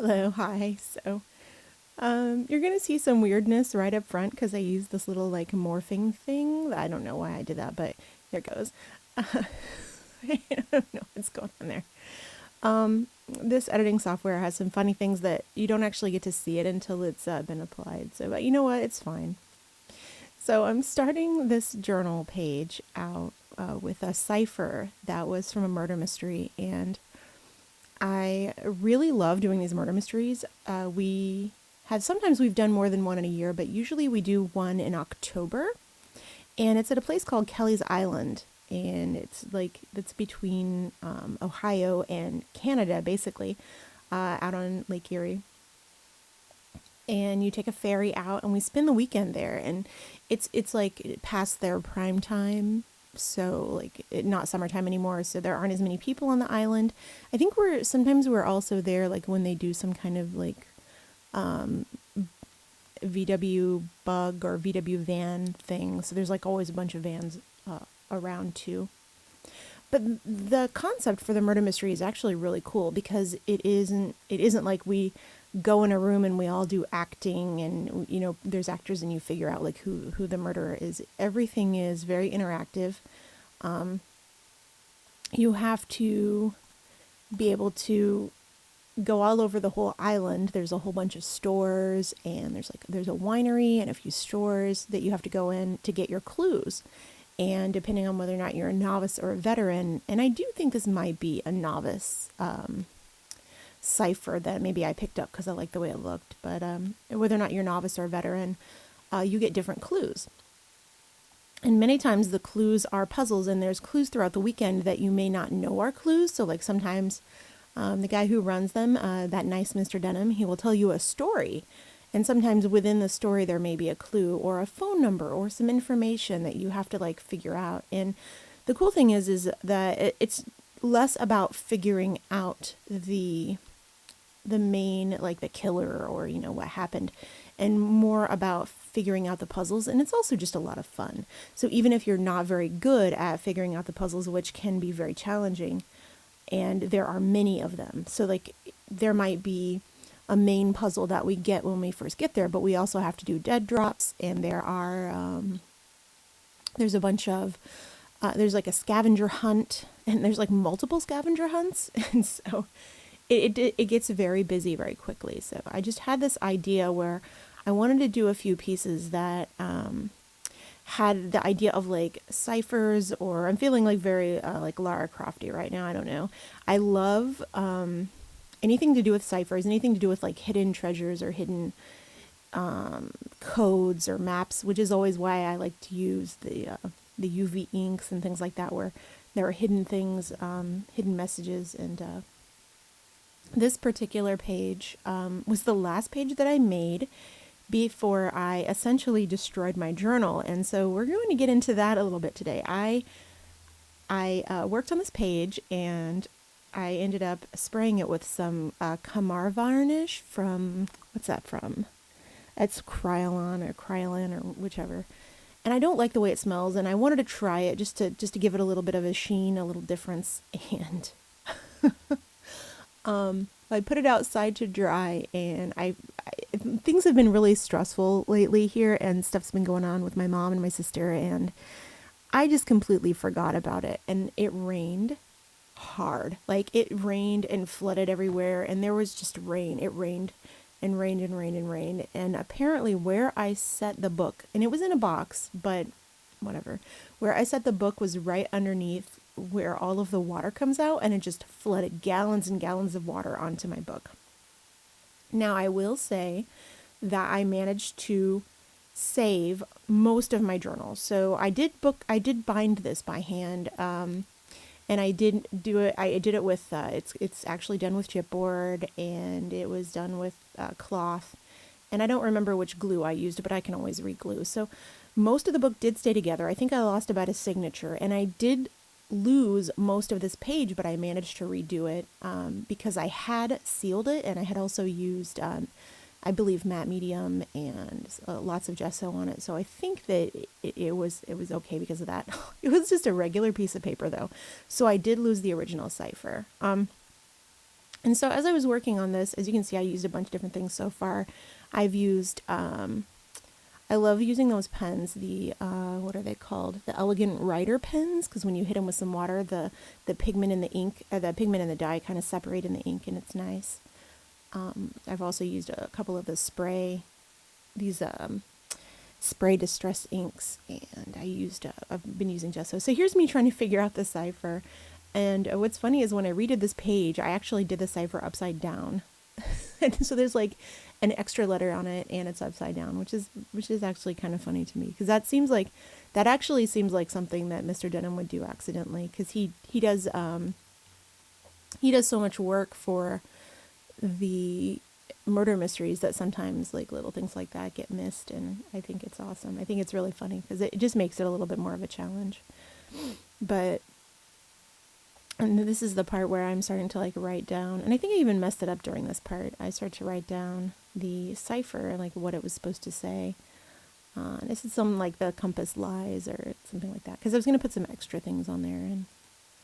Hello, hi. You're gonna see some weirdness right up front because I use this little like morphing thing. I don't know why I did that, but there it goes. I don't know what's going on there. This editing software has some funny things that you don't actually get to see it until it's been applied. But you know what? It's fine. So I'm starting this journal page out with a cipher that was from a murder mystery, and I really love doing these murder mysteries. Sometimes we've done more than one in a year, but usually we do one in October, and it's at a place called Kelly's Island, and it's between Ohio and Canada, basically, out on Lake Erie. And you take a ferry out, and we spend the weekend there, and it's like past their prime time, so not summertime anymore, so there aren't as many people on the island. I think we're also there like when they do some kind of like VW bug or VW van thing, so there's like always a bunch of vans around too. But the concept for the murder mystery is actually really cool because it isn't like we go in a room and we all do acting, and there's actors and you figure out like who the murderer is. Everything is very interactive. You have to be able to go all over the whole island. There's a whole bunch of stores, and there's a winery and a few stores that you have to go in to get your clues. And depending on whether or not you're a novice or a veteran, and I do think this might be a novice cipher that maybe I picked up because I like the way it looked, but whether or not you're a novice or a veteran, you get different clues. And many times the clues are puzzles, and there's clues throughout the weekend that you may not know are clues. So like sometimes the guy who runs them, that nice Mr. Denham, he will tell you a story. And sometimes within the story there may be a clue or a phone number or some information that you have to like figure out. And the cool thing is that it's less about figuring out the main, like the killer or what happened, and more about figuring out the puzzles. And it's also just a lot of fun. So even if you're not very good at figuring out the puzzles, which can be very challenging, and there are many of them, so like there might be a main puzzle that we get when we first get there, but we also have to do dead drops, and there's a bunch of there's like a scavenger hunt, and there's like multiple scavenger hunts, and so it gets very busy very quickly. So I just had this idea where I wanted to do a few pieces that had the idea of like ciphers, or I'm feeling like very like Lara Crofty right now. I don't know. I love anything to do with ciphers, anything to do with like hidden treasures or hidden codes or maps, which is always why I like to use the UV inks and things like that, where there are hidden things, hidden messages. And this particular page was the last page that I made before I essentially destroyed my journal. And so we're going to get into that a little bit today. I worked on this page, and I ended up spraying it with some Camar varnish from, what's that from? It's Krylon or whichever. And I don't like the way it smells, and I wanted to try it just to give it a little bit of a sheen, a little difference. And I put it outside to dry, and things have been really stressful lately here, and stuff's been going on with my mom and my sister, and I just completely forgot about it. And it rained hard. Like it rained and flooded everywhere, and there was just rain. It rained and rained and rained and rained. And apparently where I set the book, and it was in a box, but whatever, where I set the book was right underneath where all of the water comes out, and it just flooded gallons and gallons of water onto my book. Now I will say that I managed to save most of my journals. So I did bind this by hand, and I did do it. I did it with it's actually done with chipboard, and it was done with cloth. And I don't remember which glue I used, but I can always re-glue. So most of the book did stay together. I think I lost about a signature, and I did lose most of this page, but I managed to redo it because I had sealed it, and I had also used I believe matte medium and lots of gesso on it. So I think that it was okay because of that. It was just a regular piece of paper though. So I did lose the original cipher. And so as I was working on this, as you can see, I used a bunch of different things so far. I've used, I love using those pens, the, what are they called? The Elegant Writer pens, because when you hit them with some water, the pigment in the ink, the pigment in the dye kind of separate in the ink, and it's nice. I've also used a couple of the these spray distress inks, and I've been using Gesso. So here's me trying to figure out the cipher. And what's funny is when I redid this page, I actually did the cipher upside down. And so there's like an extra letter on it, and it's upside down, which is actually kind of funny to me, because that actually seems like something that Mr. Denham would do accidentally, because he does so much work for the murder mysteries that sometimes like little things like that get missed, and I think it's awesome. I think it's really funny because it just makes it a little bit more of a challenge. But and this is the part where I'm starting to like write down, and I think I even messed it up during this part. I started to write down the cipher, like what it was supposed to say. This is something like the compass lies or something like that, because I was going to put some extra things on there,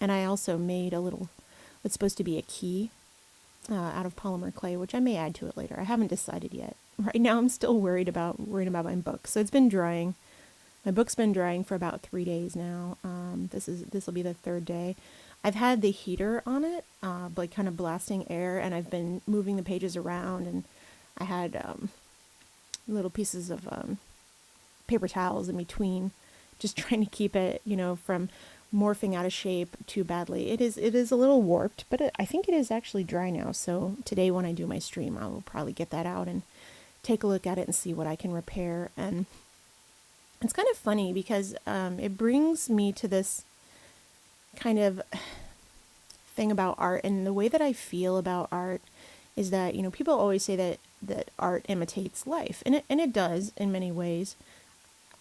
and I also made a little, what's supposed to be a key out of polymer clay, which I may add to it later. I haven't decided yet. Right now, I'm still worried about my book. So it's been drying. My book's been drying for about 3 days now. This will be the third day. I've had the heater on it, like kind of blasting air, and I've been moving the pages around, and I had little pieces of paper towels in between, just trying to keep it, from morphing out of shape too badly. It is a little warped, but I think it is actually dry now. So today when I do my stream, I will probably get that out and take a look at it and see what I can repair. And it's kind of funny because it brings me to this kind of thing about art, and the way that I feel about art is that, people always say that art imitates life, and it does in many ways,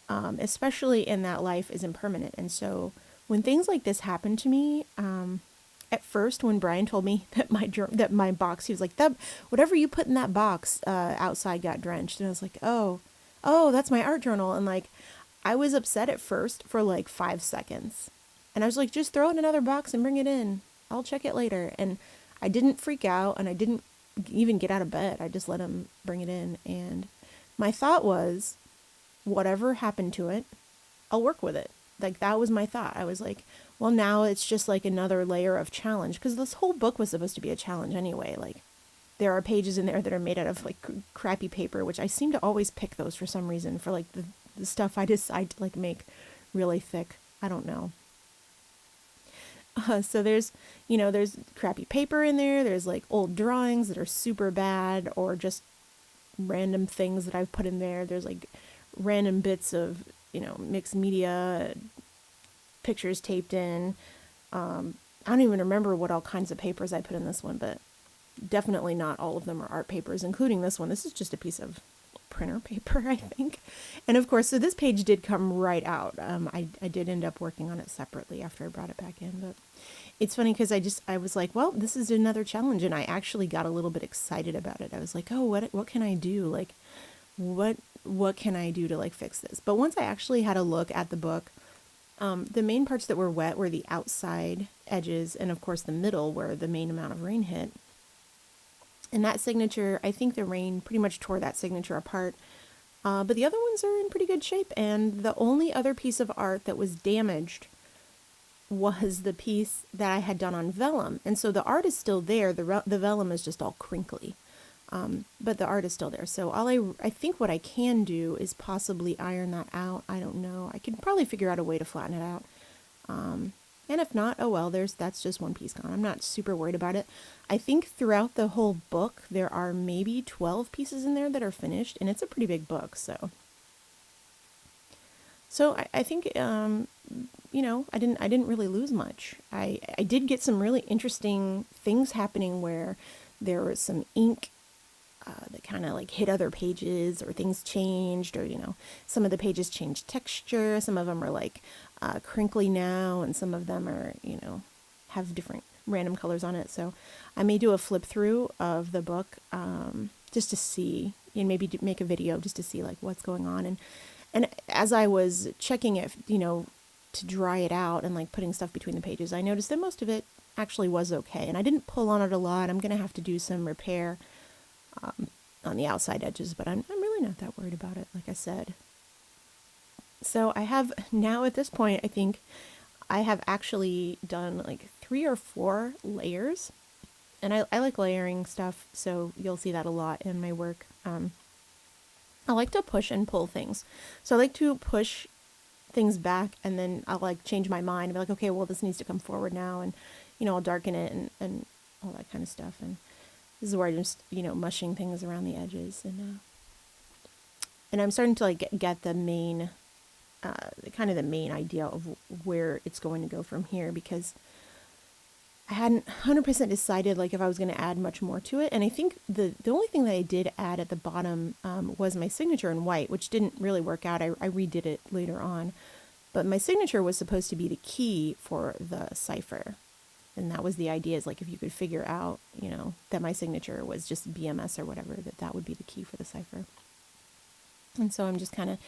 especially in that life is impermanent. And so when things like this happen to me, at first when Brian told me that my box, he was like, that whatever you put in that box outside got drenched, and I was like, oh, that's my art journal. And like, I was upset at first for like 5 seconds. And I was like, just throw it in another box and bring it in. I'll check it later. And I didn't freak out, and I didn't even get out of bed. I just let him bring it in. And my thought was, whatever happened to it, I'll work with it. Like, that was my thought. I was like, well, now it's just like another layer of challenge, because this whole book was supposed to be a challenge anyway. Like, there are pages in there that are made out of like crappy paper, which I seem to always pick those for some reason for like the stuff I decide to like make really thick. I don't know. So there's crappy paper in there. There's like old drawings that are super bad, or just random things that I've put in there. There's like random bits of, mixed media, pictures taped in. I don't even remember what all kinds of papers I put in this one, but definitely not all of them are art papers, including this one. This is just a piece of printer paper, I think. And of course, so this page did come right out. I did end up working on it separately after I brought it back in, but it's funny because I was like, well, this is another challenge, and I actually got a little bit excited about it. I was like, oh, what can I do? Like, what can I do to like fix this? But once I actually had a look at the book, the main parts that were wet were the outside edges, and of course the middle where the main amount of rain hit. And that signature, I think the rain pretty much tore that signature apart. But the other ones are in pretty good shape. And the only other piece of art that was damaged was the piece that I had done on vellum. And so the art is still there. The vellum is just all crinkly. But the art is still there. So I think what I can do is possibly iron that out. I don't know. I can probably figure out a way to flatten it out. And if not, oh well, that's just one piece gone. I'm not super worried about it. I think throughout the whole book, there are maybe 12 pieces in there that are finished, and it's a pretty big book, so I think, I didn't really lose much. I did get some really interesting things happening where there was some ink that kind of like hit other pages, or things changed, or, some of the pages changed texture. Some of them are like crinkly now, and some of them are, have different random colors on it. So I may do a flip through of the book just to see, and maybe make a video just to see like what's going on. And as I was checking it, to dry it out and like putting stuff between the pages, I noticed that most of it actually was okay. And I didn't pull on it a lot. I'm going to have to do some repair on the outside edges, but I'm really not that worried about it, like I said. So I have now at this point, I think I have actually done like 3 or 4 layers. And I like layering stuff, so you'll see that a lot in my work. I like to push and pull things. So I like to push things back, and then I'll like change my mind and be like, okay, well, this needs to come forward now. And, I'll darken it and all that kind of stuff. And this is where I'm just, mushing things around the edges. And I'm starting to like get the main, kind of the main idea of where it's going to go from here, because I hadn't 100% decided like if I was going to add much more to it. And I think the only thing that I did add at the bottom was my signature in white, which didn't really work out. I redid it later on. But my signature was supposed to be the key for the cipher. And that was the idea, is like if you could figure out, that my signature was just BMS or whatever, that would be the key for the cipher. And so I'm just kind of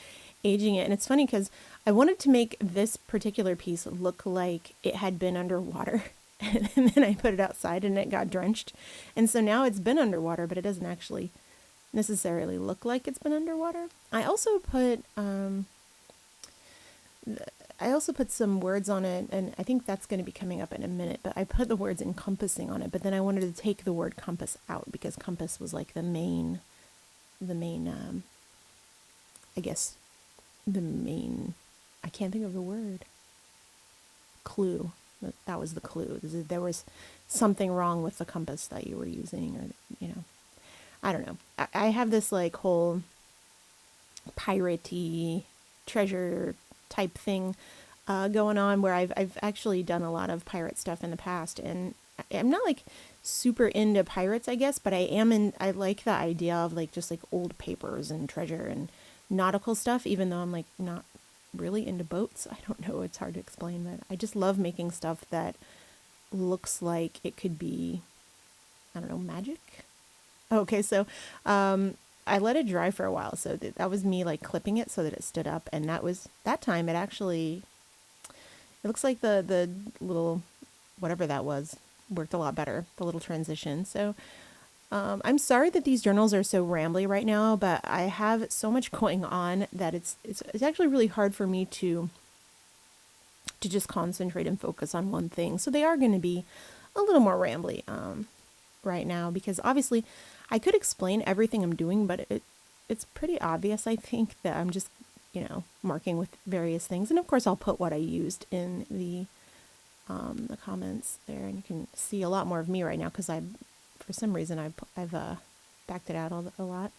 aging it. And it's funny because I wanted to make this particular piece look like it had been underwater. And then I put it outside and it got drenched. And so now it's been underwater, but it doesn't actually necessarily look like it's been underwater. I also put some words on it, and I think that's going to be coming up in a minute, but I put the words encompassing on it, but then I wanted to take the word compass out because compass was like the main I can't think of the word. Clue. That was the clue. There was something wrong with the compass that you were using, or, I don't know. I have this like whole piratey treasure type thing going on where I've actually done a lot of pirate stuff in the past, and I'm not like super into pirates, I guess, but I like the idea of like just like old papers and treasure and nautical stuff, even though I'm like not really into boats. I don't know, it's hard to explain, but I just love making stuff that looks like it could be, I don't know, magic. Okay, so I let it dry for a while, so that was me like clipping it so that it stood up, and that time it looks like the little whatever that was worked a lot better, the little transition. So I'm sorry that these journals are so rambly right now, but I have so much going on that it's actually really hard for me to just concentrate and focus on one thing. So they are going to be a little more rambly right now, because obviously I could explain everything I'm doing, but it's pretty obvious, I think, that I'm just, marking with various things. And of course I'll put what I used in the comments there, and you can see a lot more of me right now because for some reason I've backed it out a lot.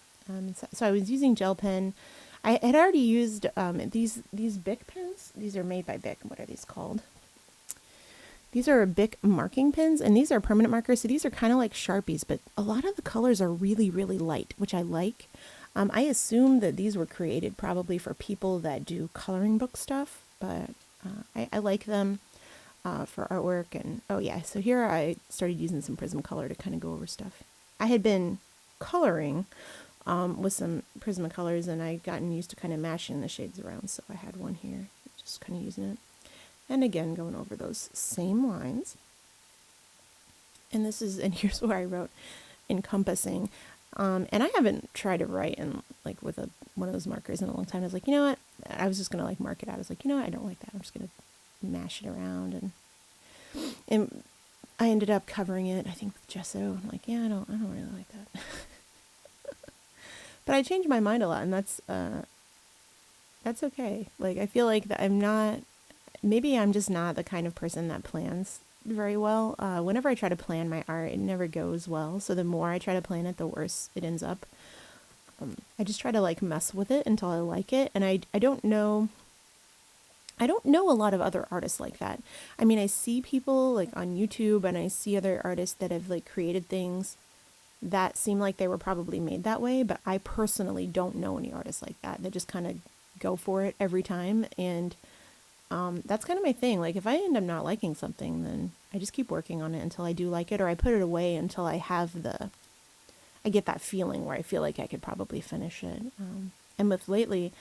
So I was using gel pen. I had already used these Bic pens. These are made by Bic. What are these called? These are Bic marking pens, and these are permanent markers. So these are kind of like Sharpies, but a lot of the colors are really, really light, which I like. I assume that these were created probably for people that do coloring book stuff, but I like them for artwork. And oh yeah, so here I started using some Prismacolor to kind of go over stuff. I had been coloring with some Prismacolors, and I'd gotten used to kind of mashing the shades around, so I had one here, just kind of using it. And again, going over those same lines. And here's where I wrote encompassing. And I haven't tried to write in like with one of those markers in a long time. I was like, you know what? I was just gonna like mark it out. I was like, you know what? I don't like that. I'm just gonna mash it around, and I ended up covering it, I think, with gesso. I'm like, yeah, I don't really like that. But I changed my mind a lot, and that's okay. Like, I feel like that maybe I'm just not the kind of person that plans very well. Whenever I try to plan my art, it never goes well. So the more I try to plan it, the worse it ends up. I just try to like mess with it until I like it. And I don't know a lot of other artists like that. I mean, I see people like on YouTube, and I see other artists that have like created things that seem like they were probably made that way, but I personally don't know any artists like that. They just kind of go for it every time, and that's kind of my thing. Like, if I end up not liking something, then I just keep working on it until I do like it, or I put it away until I get that feeling where I feel like I could probably finish it. And with lately,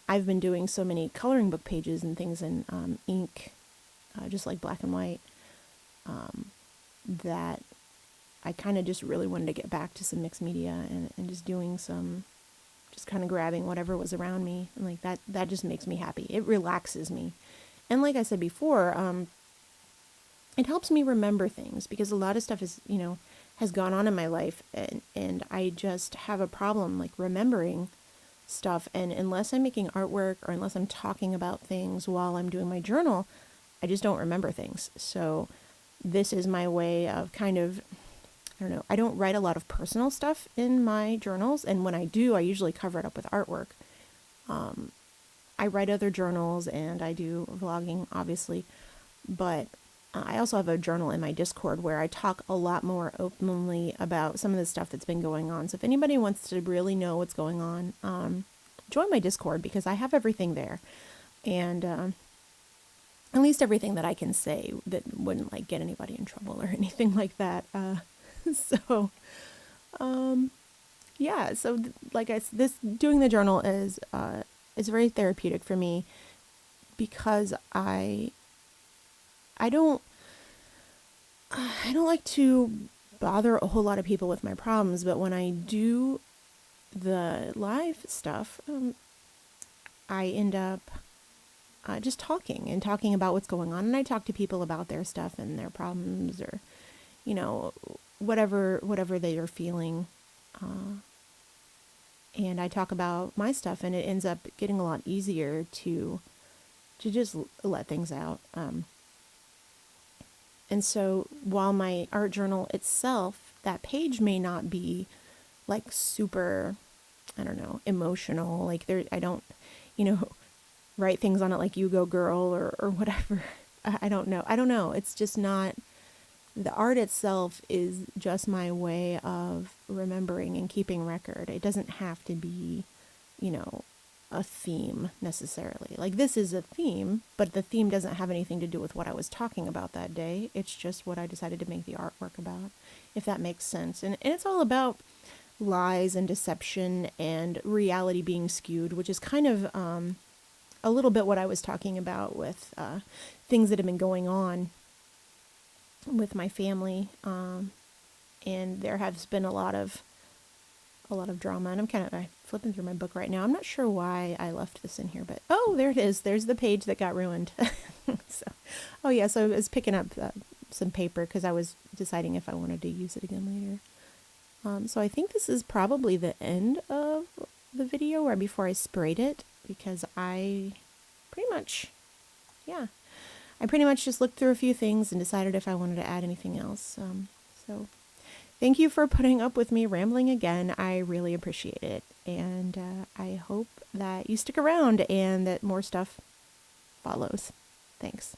I've been doing so many coloring book pages and things in ink, just like black and white. that I kind of just really wanted to get back to some mixed media and just doing some, just kind of grabbing whatever was around me. And like that just makes me happy. It relaxes me. And like I said before, it helps me remember things because a lot of stuff has gone on in my life, and I just have a problem like remembering stuff. And unless I'm making artwork or unless I'm talking about things while I'm doing my journal, I just don't remember things. So this is my way of kind of, I don't know, I don't write a lot of personal stuff in my journals, and when I do, I usually cover it up with artwork. I write other journals and I do vlogging, obviously, but I also have a journal in my Discord where I talk a lot more openly about some of the stuff that's been going on. So if anybody wants to really know what's going on, join my Discord because I have everything there. And at least everything that I can say that wouldn't like get anybody in trouble or anything like that. So, yeah. So like this doing the journal is very therapeutic for me because I don't like to bother a whole lot of people with my problems, but when I do the live stuff, I end up just talking about what's going on, and I talk to people about their stuff and their problems, or whatever they are feeling, and I talk about my stuff, and it ends up getting a lot easier to just let things out. And so while my art journal itself, that page may not be like super, I don't know, emotional. Like I don't, write things on it like you go girl or whatever. I don't know. It's just not, the art itself is just my way of remembering and keeping record. It doesn't have to be, a theme necessarily. Like this is a theme, but the theme doesn't have anything to do with what I was talking about that day. It's just what I decided to make the artwork about, if that makes sense. And it's all about lies and deception and reality being skewed, which is kind of a little bit what I was talking about with things that have been going on with my family. And there has been a lot of drama, and I'm kind of flipping through my book right now. I'm not sure why I left this in here, but oh, there it is. There's the page that got ruined. So I was picking up some paper because I was deciding if I wanted to use it again later. So I think this is probably the end of the video, or before I sprayed it, because I pretty much just looked through a few things and decided if I wanted to add anything else. So thank you for putting up with me rambling again. I really appreciate it. And I hope that you stick around and that more stuff follows. Thanks.